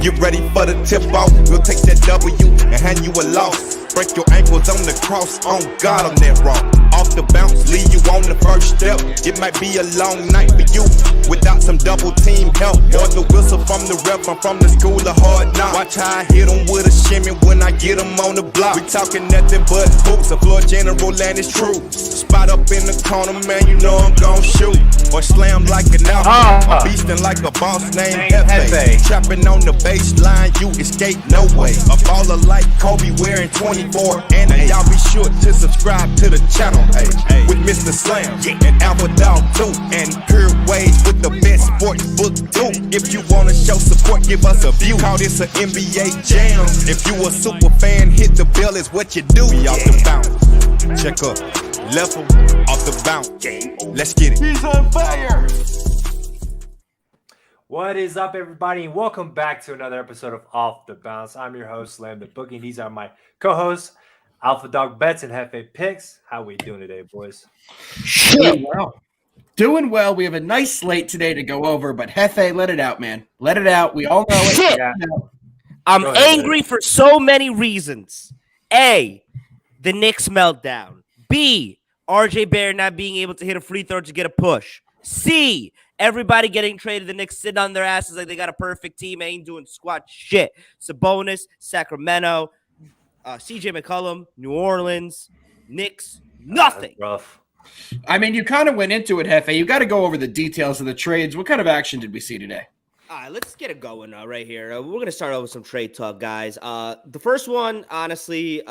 Get ready for the tip off. We'll take that W and hand you a loss. Break your ankles on the cross. On God, I'm that raw. Off the bounce, leave you on the first step. It might be a long night for you without some double team help. Or the whistle from the ref. I'm from the school of hard knocks. Watch how I hit them with a shimmy when I get them on the block. We talking nothing but hoops. A floor general and it's true. Spot up in the corner, man, you know I'm gon' shoot. Or slam like an alpha. I'm beastin' like a boss named Hefe. Trapping on the baseline, you escape no way. A baller like Kobe wearing 24 and 8. Y'all be sure to subscribe to the channel, hey, with Mr. Slam and Alpha Dog 2 and Pure Waves with the best sports book too. If you wanna show support, give us a view. Call this an NBA jam. If you a super fan, hit the bell is what you do. Be off the bounce. Check up. Level off the bounce. Let's get it. He's on fire. What is up, everybody, and welcome back to another episode of Off the Bounce. I'm your host, Slam the Bookie. These are my co-hosts, Alpha Dog Bets and Hefe Picks. How we doing today, boys? Doing well. We have a nice slate today to go over, but Hefe, let it out, man. Let it out. We all know it. Shit. Yeah. I'm Go ahead, angry for so many reasons. A, the Knicks meltdown. B, RJ Barrett not being able to hit a free throw to get a push. C, everybody getting traded. The Knicks sitting on their asses like they got a perfect team. Ain't doing squat shit. Sabonis, Sacramento, CJ McCollum, New Orleans, Knicks, nothing. Rough. I mean, you kind of went into it, Hefe. You got to go over the details of the trades. What kind of action did we see today? All right, let's get it going right here. We're going to start off with some trade talk, guys. The first one, honestly,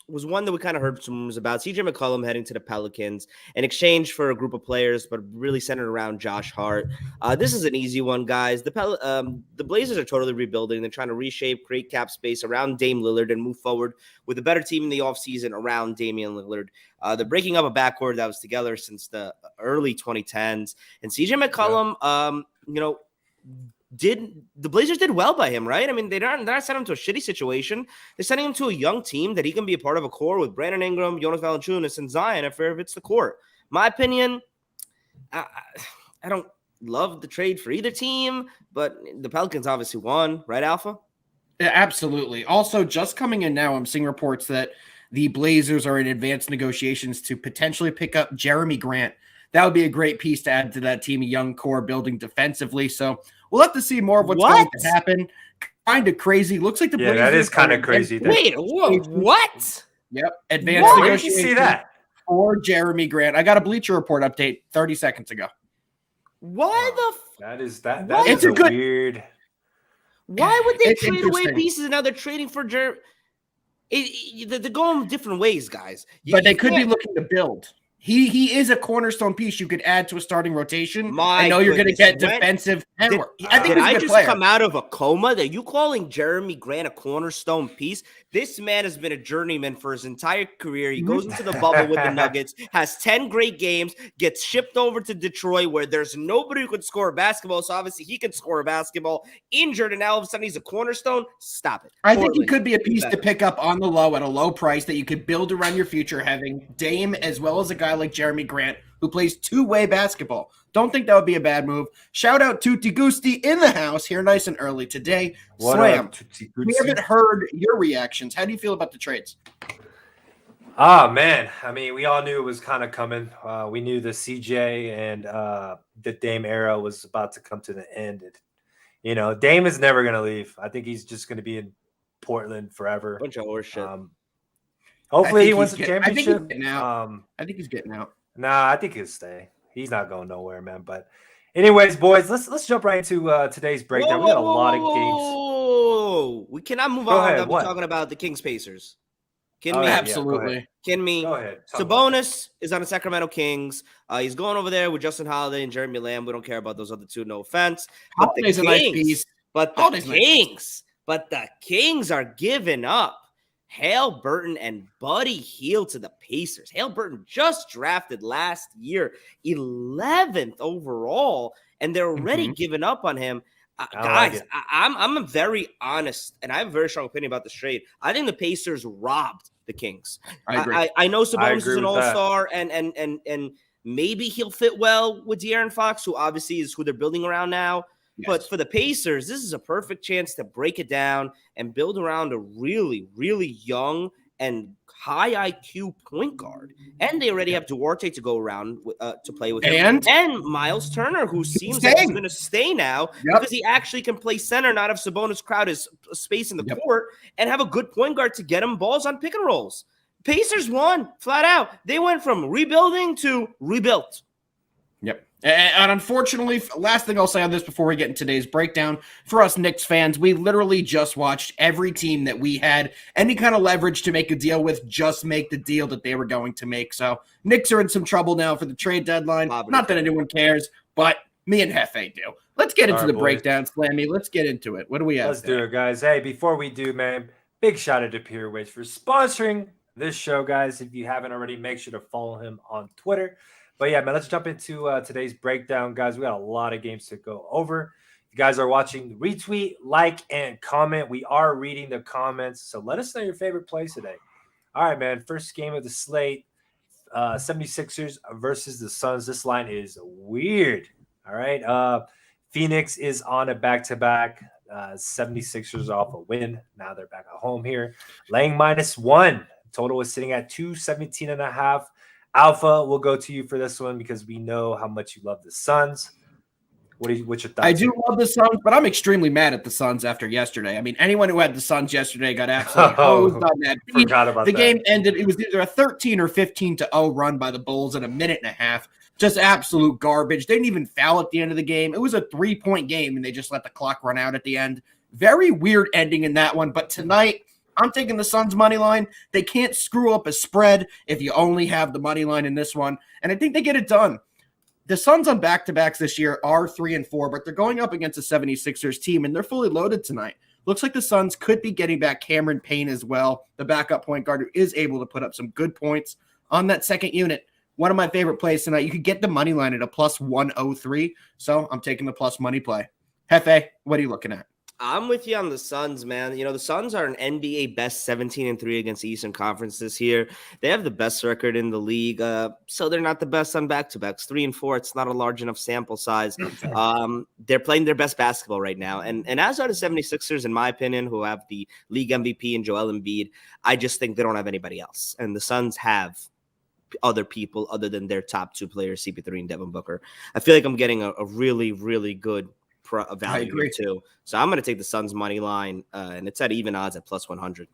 was one that we kind of heard some rumors about. CJ McCollum heading to the Pelicans in exchange for a group of players, but really centered around Josh Hart. This is an easy one, guys. The Blazers are totally rebuilding. They're trying to reshape, create cap space around Dame Lillard and move forward with a better team in the offseason around Damian Lillard. They're breaking up a backcourt that was together since the early 2010s. And CJ McCollum, the Blazers did well by him, right? I mean, they're not sending him to a shitty situation. They're sending him to a young team that he can be a part of a core with Brandon Ingram, Jonas Valanciunas, and Zion if it's the court. My opinion, I don't love the trade for either team, but the Pelicans obviously won, right, Alpha? Yeah, absolutely. Also, just coming in now, I'm seeing reports that the Blazers are in advanced negotiations to potentially pick up Jeremy Grant. That would be a great piece to add to that team, a young core building defensively. So we'll have to see more of what's going to happen. Kind of crazy. Looks like the Blazers. Yeah, that is kind of crazy. Wait, what? Yep. Advanced Where did you negotiations see that? for Jeremy Grant. I got a Bleacher Report update 30 seconds ago. Why That is It's a a good- weird. Why would they It's trade away interesting. pieces and now they're trading for Jeremy? They're going different ways, guys. But they could be looking to build. He is a cornerstone piece you could add to a starting rotation. I know you're going to get defensive power. I think Did he's a I good just player. come out of a coma? That you calling Jeremy Grant a cornerstone piece? This man has been a journeyman for his entire career. He goes into the bubble with the Nuggets, has 10 great games, gets shipped over to Detroit where there's nobody who could score a basketball. So obviously he can score a basketball. Injured, and now all of a sudden he's a cornerstone. Stop it. I think he could be a piece to pick up on the low at a low price that you could build around your future, having Dame as well as a guy like Jeremy Grant who plays two-way basketball. Don't think that would be a bad move. Shout out Tutti Gusti in the house here nice and early today. Slam. We haven't heard your reactions. How do you feel about the trades? Man. I mean, we all knew it was kind of coming. We knew the CJ and the Dame era was about to come to the end. Dame is never going to leave. I think he's just going to be in Portland forever. Bunch of horseshit. Hopefully he wins the championship. I think he's getting out. I think he's getting out. Nah, I think he'll stay. He's not going nowhere, man. But anyways, boys, let's jump right into today's breakdown. We got a lot of games. We cannot move Go on ahead, without what? talking about the Kings Pacers. Oh, yeah, Absolutely. Kidding me? Go ahead. Talk about Sabonis is on the Sacramento Kings. He's going over there with Justin Holiday and Jeremy Lamb. We don't care about those other two, no offense. But Holiday's a nice piece. But the Kings are giving up Hale Burton and Buddy Hield to the Pacers. Hale Burton just drafted last year, 11th overall, and they're already giving up on him. Guys, like I'm very honest, and I have a very strong opinion about this trade. I think the Pacers robbed the Kings. I agree. I know Sabonis is agree an with that. all-star, and maybe he'll fit well with De'Aaron Fox, who obviously is who they're building around now. But for the Pacers, this is a perfect chance to break it down and build around a really, really young and high IQ point guard. And they already have Duarte to go around to play with him. And Miles Turner, who seems like he's going to stay now because he actually can play center, not have Sabonis crowd his space in the court, and have a good point guard to get him balls on pick and rolls. Pacers won flat out. They went from rebuilding to rebuilt. Yep. And unfortunately, last thing I'll say on this before we get in today's breakdown, for us Knicks fans, we literally just watched every team that we had any kind of leverage to make a deal with just make the deal that they were going to make. So Knicks are in some trouble now for the trade deadline. Not that anyone cares, but me and Hefe do. Let's get into the breakdown, Slammy. Let's get into it. What do we have? Let's do it, guys. Hey, before we do, man, big shout out to Pure Wage for sponsoring this show, guys. If you haven't already, make sure to follow him on Twitter. But yeah, man, let's jump into today's breakdown, guys. We got a lot of games to go over. If you guys are watching, retweet, like, and comment. We are reading the comments, so let us know your favorite plays today. All right, man. First game of the slate, 76ers versus the Suns. This line is weird. All right. Phoenix is on a back-to-back. 76ers off a win. Now they're back at home here. Laying -1. Total is sitting at 217.5. Alpha, we'll go to you for this one because we know how much you love the Suns. What's your thoughts? I do love the Suns, but I'm extremely mad at the Suns after yesterday. I mean, anyone who had the Suns yesterday got absolutely hosed on that. Forgot about the that. game ended. It was either a 13 or 15-0 run by the Bulls in a minute and a half. Just absolute garbage. They didn't even foul at the end of the game. It was a 3-point game, and they just let the clock run out at the end. Very weird ending in that one. But tonight, I'm taking the Suns money line. They can't screw up a spread if you only have the money line in this one. And I think they get it done. The Suns on back-to-backs this year are 3-4, but they're going up against a 76ers team, and they're fully loaded tonight. Looks like the Suns could be getting back Cameron Payne as well, the backup point guard who is able to put up some good points on that second unit. One of my favorite plays tonight. You could get the money line at a +103, so I'm taking the plus money play. Hefe, what are you looking at? I'm with you on the Suns, man. You know, the Suns are an NBA best 17-3 against the Eastern Conference this year. They have the best record in the league, so they're not the best on back-to-backs. 3-4, it's not a large enough sample size. They're playing their best basketball right now. And as are the 76ers, in my opinion, who have the league MVP and Joel Embiid. I just think they don't have anybody else. And the Suns have other people other than their top two players, CP3 and Devin Booker. I feel like I'm getting a really, really good value here too. So I'm going to take the Suns money line, and it's at even odds at +100.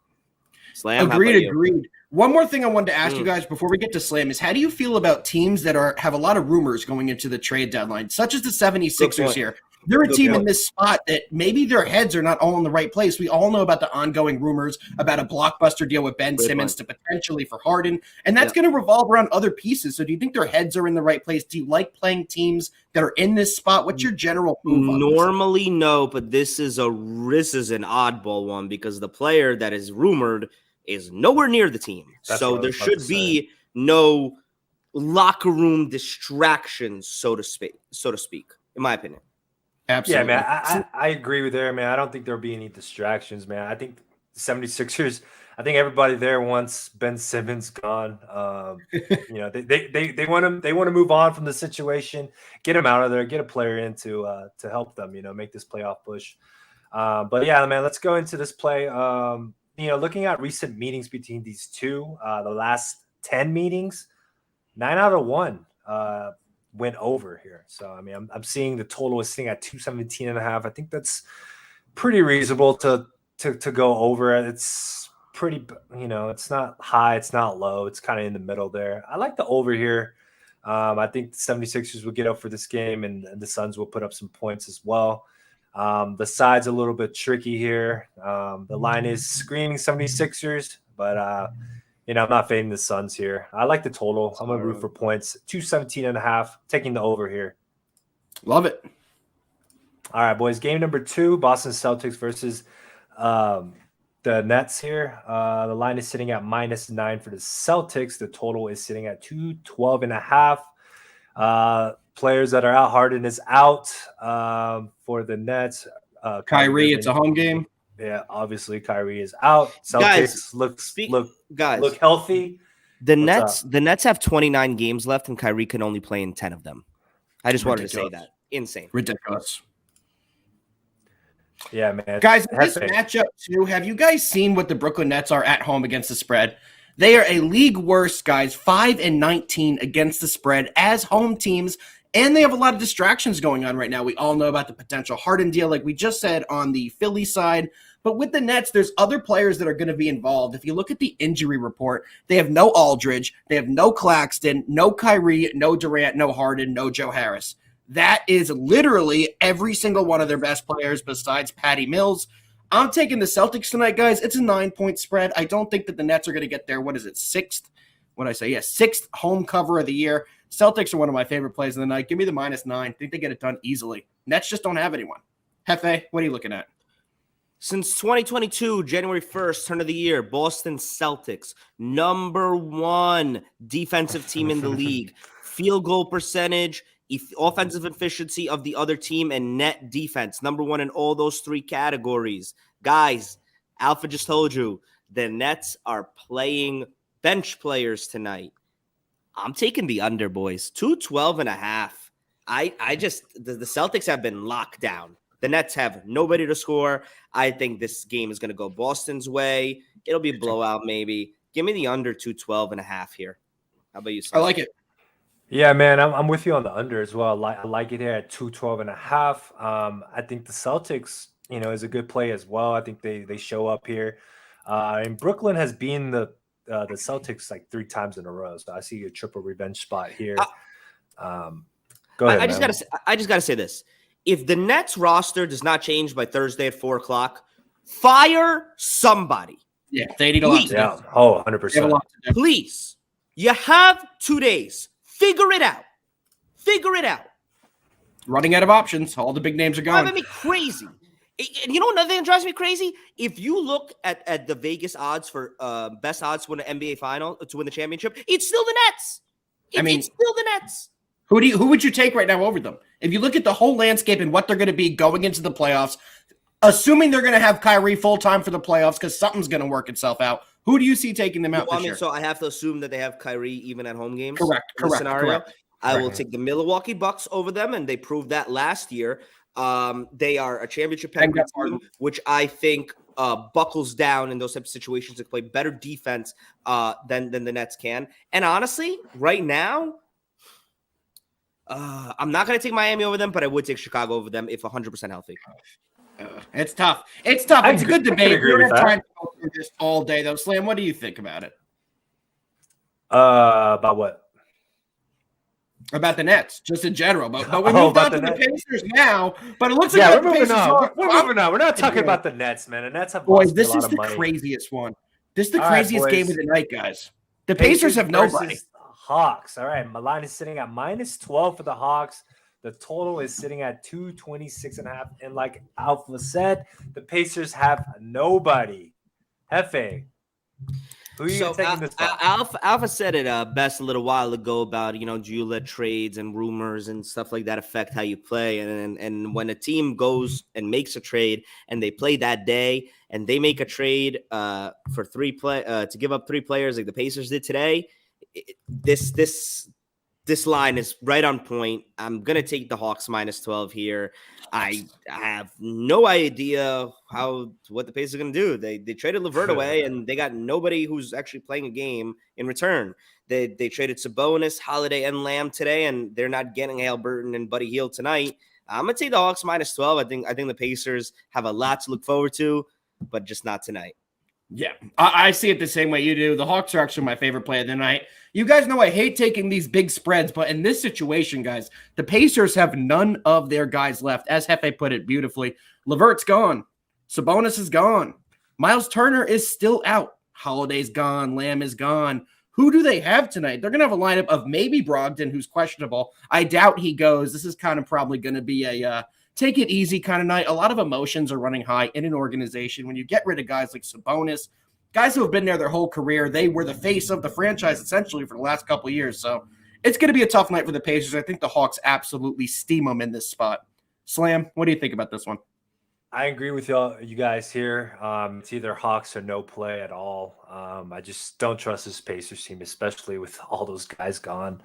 Slam. Agreed. One more thing I wanted to ask you guys before we get to Slam is how do you feel about teams that have a lot of rumors going into the trade deadline, such as the 76ers here? They're a team in this spot that maybe their heads are not all in the right place. We all know about the ongoing rumors about a blockbuster deal with Ben Simmons to potentially for Harden, and that's going to revolve around other pieces. So do you think their heads are in the right place? Do you like playing teams that are in this spot? What's your general move on Normally, no, but this is an oddball one because the player that is rumored is nowhere near the team. So there should be no locker room distractions, so to speak, in my opinion. Absolutely. Yeah, man, I agree with there, man. I don't think there'll be any distractions, man. I think the 76ers, I think everybody there wants Ben Simmons gone. You know, they want to move on from the situation, get him out of there, get a player in to help them, you know, make this playoff push. But yeah, man, let's go into this play. You know, looking at recent meetings between these two, the last 10 meetings, 9 out of 1 went over here. So, I mean, I'm seeing the total is sitting at 217.5. I think that's pretty reasonable to go over. It's pretty, you know, it's not high, it's not low. It's kind of in the middle there. I like the over here. I think the 76ers will get up for this game, and the Suns will put up some points as well. The side's a little bit tricky here. The line is screaming 76ers, but you know, I'm not fading the Suns here. I like the total. I'm going to root for points. 217.5, taking the over here. Love it. All right, boys. Game number 2, Boston Celtics versus the Nets here. The line is sitting at -9 for the Celtics. The total is sitting at 212.5. Players that are out. Harden is out for the Nets. Kyrie, it's a home game. Yeah, obviously Kyrie is out. Celtics look healthy. The Nets have 29 games left, and Kyrie can only play in 10 of them. I just wanted to say that. Insane. Ridiculous. Yeah, man. Guys, in this Hefe. matchup too, have you guys seen what the Brooklyn Nets are at home against the spread? They are a league worst, guys, 5-19 against the spread as home teams, and they have a lot of distractions going on right now. We all know about the potential Harden deal, like we just said on the Philly side. But with the Nets, there's other players that are going to be involved. If you look at the injury report, they have no Aldridge, they have no Claxton, no Kyrie, no Durant, no Harden, no Joe Harris. That is literally every single one of their best players besides Patty Mills. I'm taking the Celtics tonight, guys. It's a 9-point spread. I don't think that the Nets are going to get there. What is it, sixth? What did I say? Yeah, sixth home cover of the year. Celtics are one of my favorite plays of the night. Give me the -9. I think they get it done easily. Nets just don't have anyone. Hefe, what are you looking at? Since 2022, January 1st, turn of the year, Boston Celtics, number 1 defensive team in the league. Field goal percentage, offensive efficiency of the other team, and net defense. Number 1 in all those 3 categories. Guys, Alpha just told you, the Nets are playing bench players tonight. I'm taking the under, boys. 212.5. The Celtics have been locked down. The Nets have nobody to score. I think this game is going to go Boston's way. It'll be a blowout, maybe. Give me the under 212.5 here. How about you, Sam? I like it. Yeah, man, I'm with you on the under as well. I like it here at 212.5. I think the Celtics, is a good play as well. I think they show up here. And Brooklyn has been the Celtics like 3 times in a row. So I see a triple revenge spot here. Go ahead. I just gotta say this. If the Nets roster does not change by Thursday at 4:00, fire somebody. Yeah, they need a lot to do. Yeah. Oh, 100%. Please. You have 2 days. Figure it out. Running out of options. All the big names are going. Driving me crazy. And you know another thing that drives me crazy? If you look at the Vegas odds for best odds to win an NBA final, to win the championship, it's still the Nets. It's still the Nets. Who would you take right now over them? If you look at the whole landscape and what they're going to be going into the playoffs, assuming they're going to have Kyrie full-time for the playoffs because something's going to work itself out, who do you see taking them out this year? So I have to assume that they have Kyrie even at home games? Correct. I will take the Milwaukee Bucks over them, and they proved that last year. They are a championship pedigree team, which I think buckles down in those types of situations to play better defense than the Nets can. And honestly, right now, I'm not going to take Miami over them, but I would take Chicago over them if 100% healthy. It's tough. It's a good debate. We're not trying to go through this all day, though. Slam, what do you think about it? About what? About the Nets, just in general. But we moved on to the Pacers now. But it looks like we're moving on. We're not talking about the Nets, man. The Nets have boys. This is the craziest one. This is the craziest game of the night, guys. The Pacers have nobody. Hawks. All right, my line is sitting at -12 for the Hawks. The total is sitting at 226.5. And like Alpha said, the Pacers have nobody. Hefe, who are you taking this spot? Alpha said it best a little while ago about, do you let trades and rumors and stuff like that affect how you play? And when a team goes and makes a trade and they play that day and they make a trade for to give up 3 players like the Pacers did today, this line is right on point. I'm going to take the Hawks -12 here. I have no idea what the Pacers are going to do. They traded LeVert away, and they got nobody who's actually playing a game in return. They traded Sabonis, Holiday, and Lamb today, and they're not getting Haliburton and Buddy Hield tonight. I'm going to take the Hawks -12. I think the Pacers have a lot to look forward to, but just not tonight. Yeah, I see it the same way you do. The Hawks are actually my favorite play of the night. You guys know I hate taking these big spreads, but in this situation, guys, the Pacers have none of their guys left. As Hefe put it beautifully, LeVert's gone. Sabonis is gone. Miles Turner is still out. Holiday's gone. Lamb is gone. Who do they have tonight? They're going to have a lineup of maybe Brogdon, who's questionable. I doubt he goes. This is kind of probably going to be a take it easy kind of night. A lot of emotions are running high in an organization. When you get rid of guys like Sabonis, guys who have been there their whole career, they were the face of the franchise essentially for the last couple of years. So it's going to be a tough night for the Pacers. I think the Hawks absolutely steam them in this spot. Slam, what do you think about this one? I agree with you guys here. It's either Hawks or no play at all. I just don't trust this Pacers team, especially with all those guys gone.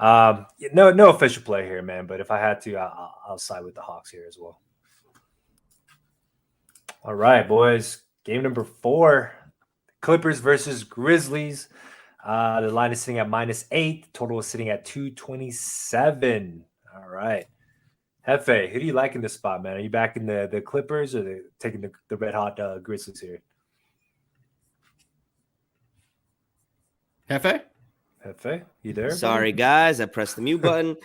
No official play here, man. But if I had to, I'll side with the Hawks here as well. All right, boys. Game number 4. Clippers versus Grizzlies. The line is sitting at -8. Total is sitting at 227. All right. Hefe, who do you like in this spot, man? Are you back in the Clippers or taking the red hot Grizzlies here? Hefe? Hefe, you there? Sorry, buddy? guys, I pressed the mute button.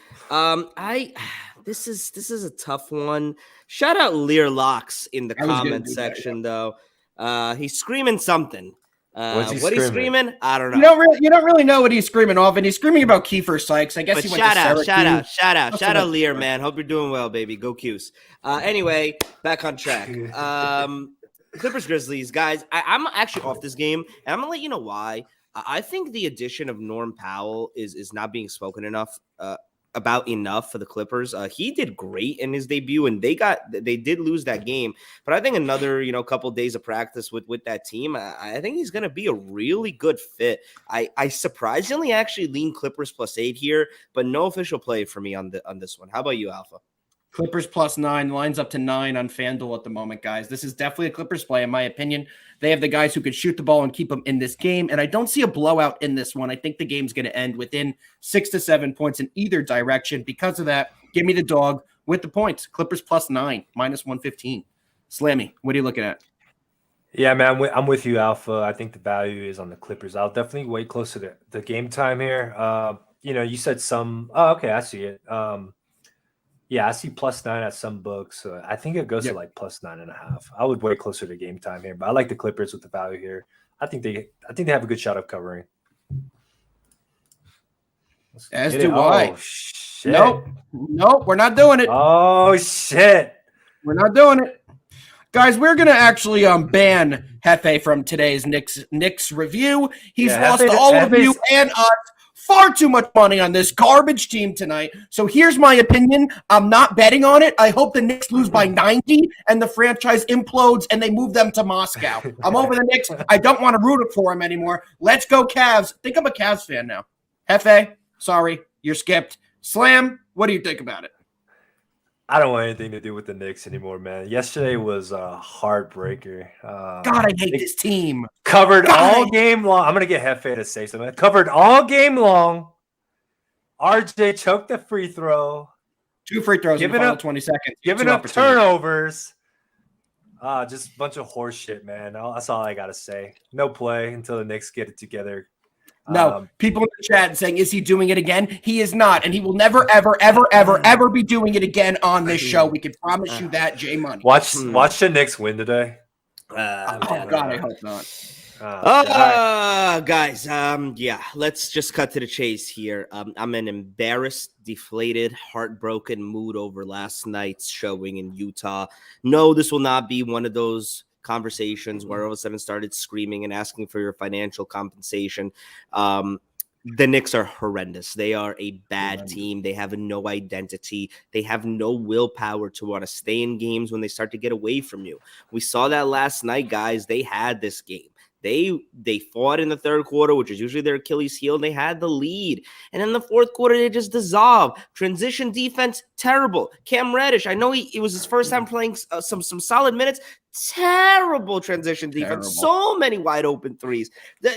This is a tough one. Shout out Lear Locks in the I was gonna comment do that, section, though. He's screaming something. What's he What he's screaming? screaming? I don't know. You don't really know what he's screaming off, and he's screaming about Kiefer Sykes. I guess But he went shout to out, Syracuse. shout out, That's Lear, what- man. Hope you're doing well, baby. Go Cuse. Anyway, back on track. Clippers Grizzlies, guys. I'm actually off this game, and I'm gonna let you know why. I think the addition of Norm Powell is not being spoken about enough for the Clippers. He did great in his debut, and they did lose that game. But I think another couple days of practice with that team, I think he's going to be a really good fit. I surprisingly actually lean Clippers +8 here, but no official play for me on this one. How about you, Alpha? Clippers +9 lines up to 9 on FanDuel at the moment, guys. This is definitely a Clippers play, in my opinion. They have the guys who could shoot the ball and keep them in this game, and I don't see a blowout in this one. I think the game's going to end within 6 to 7 points in either direction. Because of that, give me the dog with the points. Clippers +9, -115. Slammy, what are you looking at? Yeah, man, I'm with you, Alpha. I think the value is on the Clippers. I'll definitely wait closer to the game time here. You said some. Oh, okay, I see it. Yeah, I see +9 at some books. I think it goes to like +9.5. I would wait closer to game time here, but I like the Clippers with the value here. I think they have a good shot of covering. As do I. Oh, shit. Nope, we're not doing it. Oh shit. We're not doing it. Guys, we're going to actually ban Hefe from today's Knicks review. He's lost all of you and us far too much money on this garbage team tonight. So here's my opinion. I'm not betting on it. I hope the Knicks lose by 90 and the franchise implodes and they move them to Moscow. I'm over the Knicks. I don't want to root it for them anymore. Let's go Cavs. I think I'm a Cavs fan now. Hefe, sorry, you're skipped. Slam, what do you think about it? I don't want anything to do with the Knicks anymore, man. Yesterday was a heartbreaker. God, I hate this team. Covered all game long. I'm going to get Hefe to say something. Covered all game long. RJ choked the free throw. 2 free throws in the final 20 seconds. Giving up turnovers. Just a bunch of horse shit, man. That's all I got to say. No play until the Knicks get it together. No, people in the chat saying, is he doing it again? He is not, and he will never, ever, ever, ever, ever be doing it again on this show. We can promise you that, J Money. Watch the Knicks win today. Oh, God, I hope not. Guys, let's just cut to the chase here. I'm in embarrassed, deflated, heartbroken mood over last night's showing in Utah. No, this will not be one of those conversations where all of a sudden started screaming and asking for your financial compensation. The Knicks are horrendous. They are a bad team. They have no identity. They have no willpower to want to stay in games when they start to get away from you. We saw that last night, guys. They had this game. They fought in the third quarter, which is usually their Achilles heel, and they had the lead. And in the fourth quarter, they just dissolved. Transition defense, terrible. Cam Reddish, I know it was his first time playing some solid minutes. Terrible transition defense. So many wide open threes.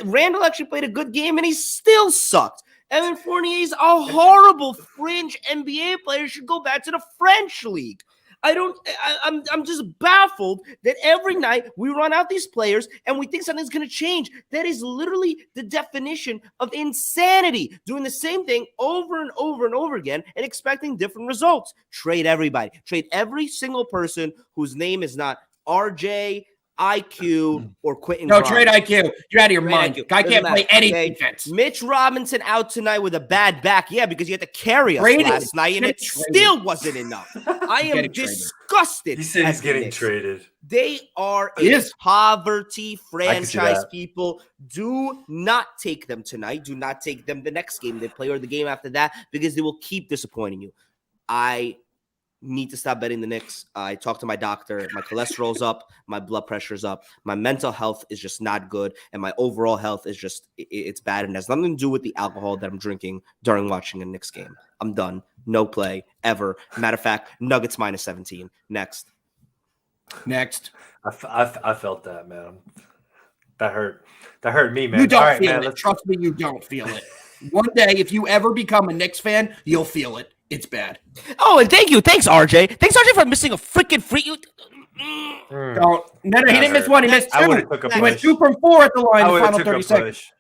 Randall actually played a good game, and he still sucked. Evan Fournier's a horrible fringe NBA player. Should go back to the French league. I'm just baffled that every night we run out these players and we think something's going to change. That is literally the definition of insanity. Doing the same thing over and over and over again and expecting different results. Trade everybody. Trade every single person whose name is not RJ, IQ, or Quentin. No, trade IQ. You're out of your mind. IQ. Guy can't play any defense. Mitch Robinson out tonight with a bad back. Yeah, because he had to carry us last night, and it still wasn't enough. I am disgusted. He said he's getting traded. They are a poverty franchise, people. Do not take them tonight. Do not take them the next game they play or the game after that, because they will keep disappointing you. I need to stop betting the Knicks. I talked to my doctor. My cholesterol's up. My blood pressure's up. My mental health is just not good. And my overall health is just, it's bad. And it has nothing to do with the alcohol that I'm drinking during watching a Knicks game. I'm done. No play ever. Matter of fact, Nuggets -17. Next. Next. I felt that, man. That hurt. That hurt me, man. You don't All right, feel man, it. Trust me, you don't feel it. One day, if you ever become a Knicks fan, you'll feel it. It's bad. Oh, and thanks, RJ. Thanks, RJ, for missing a freaking free. No, he didn't miss one. He missed I would two. have took a He went push. 2 from 4 at the line I in the would have final took 30 a seconds.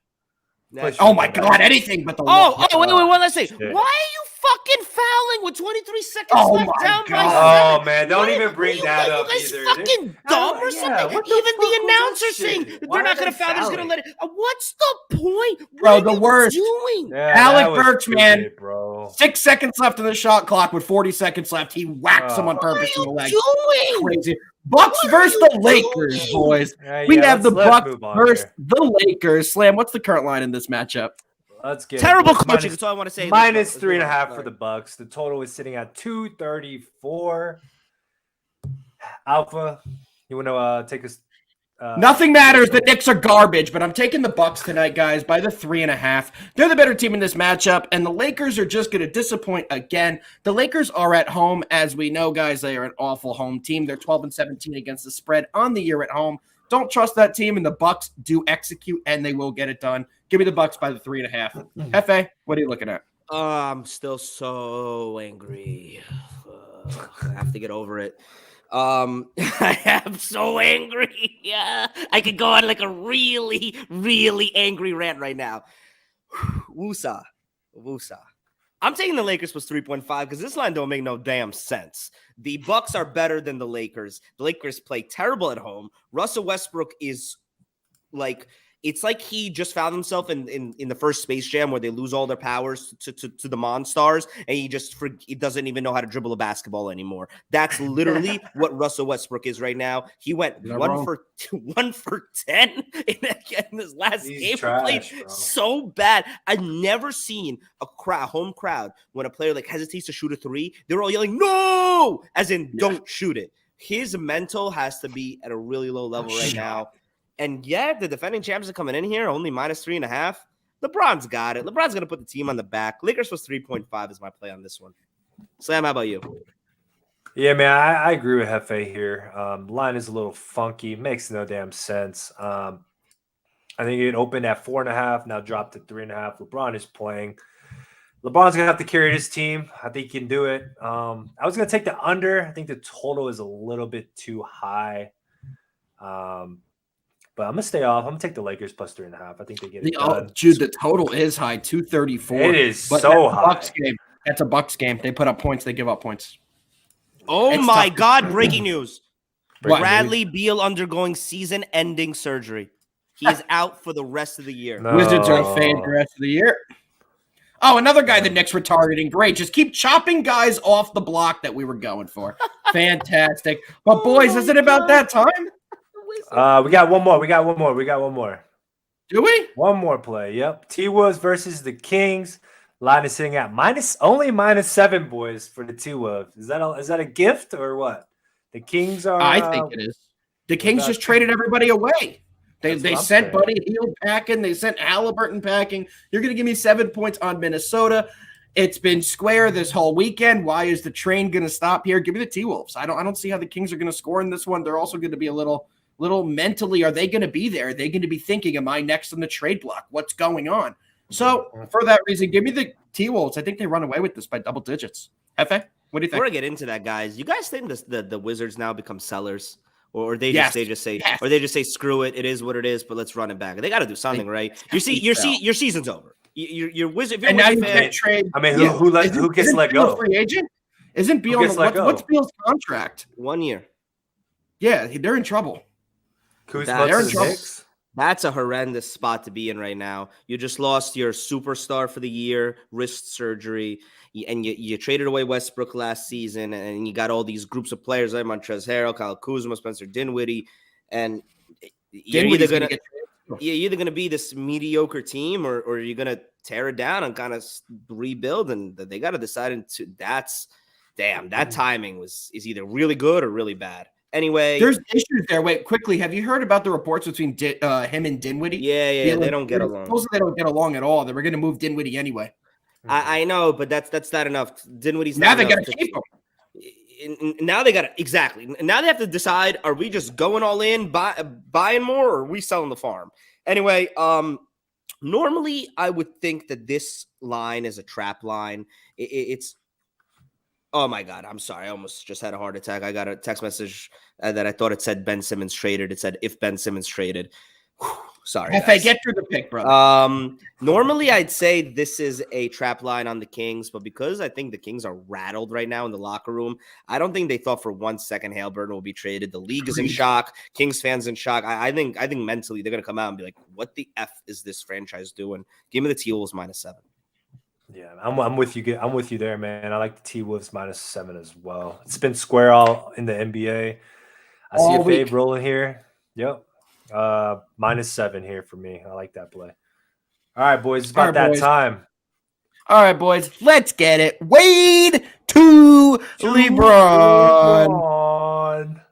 push. Oh my God! Anything but the. Wait, one last thing. Why are you fucking fouling with 23 seconds Oh left my down by God. 7? Oh man, don't even bring that up You guys either. fucking dumb or something? What Even fuck the was that announcer saying shit? they're Why not are gonna they foul. They're just gonna fouling? let it. What's the point? Bro, What the are you worst. doing? Yeah, Alec that was Burks, man. stupid, bro. 6 seconds left on the shot clock with 40 seconds left. He whacks him on What are purpose in the you leg. doing? Crazy. Bucks What are versus you the Lakers, doing? boys. Yeah, We have the let's Bucks move on versus here. the Lakers. Slam, what's the current line in this matchup? Let's get Terrible it, boys. coaching. That's all I want to say. Minus 3.5 for the Bucks. The total is sitting at 234. Alpha, you want to take us? Nothing matters. The Knicks are garbage, but I'm taking the Bucks tonight, guys, by the 3.5. They're the better team in this matchup, and the Lakers are just going to disappoint again. The Lakers are at home, as we know, guys. They are an awful home team. They're 12-17 against the spread on the year at home. Don't trust that team, and the Bucks do execute, and they will get it done. Give me the Bucks by the 3.5. Hefe, what are you looking at? I'm still so angry. I have to get over it. I am so angry. Yeah, I could go on like a really, really angry rant right now. Woosa. I'm taking the Lakers plus 3.5 because this line don't make no damn sense. The Bucks are better than the Lakers. The Lakers play terrible at home. Russell Westbrook is like, it's like he just found himself in the first Space Jam where they lose all their powers to the Monstars, and he doesn't even know how to dribble a basketball anymore. That's literally what Russell Westbrook is right now. He went 1 for 10 in this last game. He played so bad. I've never seen a home crowd when a player like hesitates to shoot a three, they're all yelling "No!" as in don't shoot it. His mental has to be at a really low level right now. And yeah, the defending champs are coming in here only minus 3.5. LeBron's got it. LeBron's going to put the team on the back. Lakers was 3.5 is my play on this one. Slam, how about you? Yeah, man, I agree with Hefe here. Line is a little funky. Makes no damn sense. I think it opened at 4.5, now dropped to 3.5. LeBron is playing. LeBron's going to have to carry this team. I think he can do it. I was going to take the under. I think the total is a little bit too high. But I'm going to stay off. I'm going to take the Lakers plus 3.5. I think they get it done. Dude, the total is high, 234. It is so high. That's a Bucks game. They put up points. They give up points. Oh, It's my tough. God. Breaking news. What? Bradley Beal undergoing season-ending surgery. He is out for the rest of the year. No. Wizards are fade the rest of the year. Oh, another guy the Knicks were targeting. Great. Just keep chopping guys off the block that we were going for. Fantastic. But, boys, is it about that time? We got one more. Do we? One more play. Yep. T-Wolves versus the Kings. Line is sitting at -7, boys, for the T-Wolves. Is that a gift or what? The Kings are. I think it is. The Kings just traded everybody away. They sent saying. Buddy Hield packing. They sent Halliburton packing. You're going to give me 7 points on Minnesota. It's been square this whole weekend. Why is the train going to stop here? Give me the T-Wolves. I don't see how the Kings are going to score in this one. They're also going to be a little mentally. Are they going to be there? Are they going to be thinking, am I next on the trade block? What's going on? So for that reason, give me the T-Wolves. I think they run away with this by double digits. Hefe, what do you think? Before I get into that, guys, you guys think the Wizards now become sellers? Or they Yes. just say Yes. or they just say screw it, it is what it is, but let's run it back. They got to do something, right? Your season's over. Your Wizard. And now you can't trade. I mean, who gets let Beal go? a free agent? Isn't Beal? What's Beal's contract? 1 year. Yeah, they're in trouble. Kuzma They're in to the trouble. Knicks? That's a horrendous spot to be in right now. You just lost your superstar for the year, wrist surgery, and you traded away Westbrook last season, and you got all these groups of players like Montrezl Harrell, Kyle Kuzma, Spencer Dinwiddie, and you're either going to be this mediocre team or you're going to tear it down and kind of rebuild, and they got to decide that timing is either really good or really bad. Anyway, there's issues there. Wait, quickly, have you heard about the reports between him and Dinwiddie? Yeah, they don't get along. Supposedly they don't get along at all. They were going to move Dinwiddie anyway. I know, but that's not enough. Dinwiddie's now not they got enough to keep him. now they got to exactly. Now they have to decide: are we just going all in, buying more, or are we selling the farm? Anyway, normally I would think that this line is a trap line. It's oh my God, I'm sorry, I almost just had a heart attack. I got a text message that I thought it said Ben Simmons traded. It said if Ben Simmons traded. Whew, sorry, If I get through the pick, brother. Normally I'd say this is a trap line on the Kings, but because I think the Kings are rattled right now in the locker room, I don't think they thought for 1 second Haliburton will be traded. The league is in shock. Kings fans in shock. I think mentally they're gonna come out and be like, "What the f is this franchise doing?" Give me the T-Wolves -7. Yeah, I'm with you. I'm with you there, man. I like the T-Wolves -7 as well. It's been square all in the NBA. I see a fave rolling here. Yep. -7 here for me. I like that play. All right, boys. It's about that time. All right, boys. Let's get it. Wade to LeBron.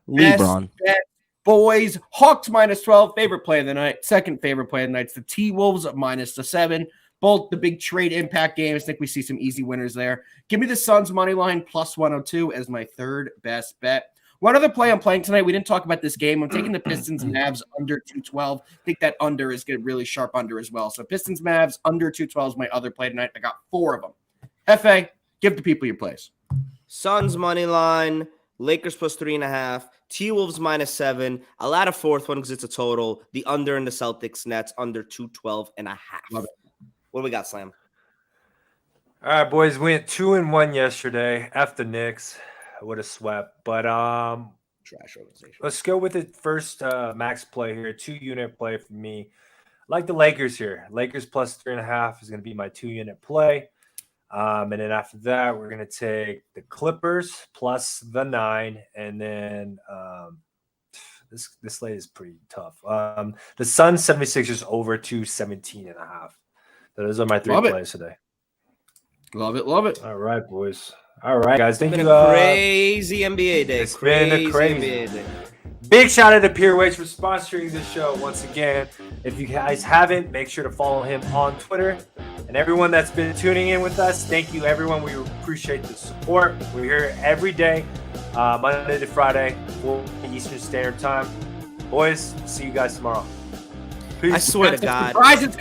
LeBron. Best boys. Hawks -12. Favorite play of the night. Second favorite play of the night. It's the T-Wolves -7. Both the big trade impact games. I think we see some easy winners there. Give me the Suns money line +102 as my third best bet. One other play I'm playing tonight. We didn't talk about this game. I'm taking the Pistons Mavs under 212. I think that under is getting really sharp under as well. So Pistons Mavs under 212 is my other play tonight. I got 4 of them. Hefe, give the people your plays. Suns money line, Lakers +3.5, T-Wolves -7. I'll add a fourth one because it's a total. The under in the Celtics Nets under 212.5. Love it. What do we got, Slam? All right, boys. We went 2-1 yesterday. F the Knicks. I would have swept. But Trash organization. let's go with the first max play here. 2-unit play for me. I like the Lakers here. Lakers +3.5 is going to be my 2-unit play. And then after that, we're going to take the Clippers +9. And then this slate is pretty tough. The Suns 76ers over 217.5. Those are my 3 plays today. Love it. Love it. All right, boys. All right, guys. Thank you. It's been a crazy NBA day. It's been a crazy NBA day. Big shout out to Pure Weights for sponsoring this show once again. If you guys haven't, make sure to follow him on Twitter. And everyone that's been tuning in with us, thank you, everyone. We appreciate the support. We're here every day, Monday to Friday, 4 Eastern Standard Time. Boys, see you guys tomorrow. Peace. I swear to God. Surprise, it's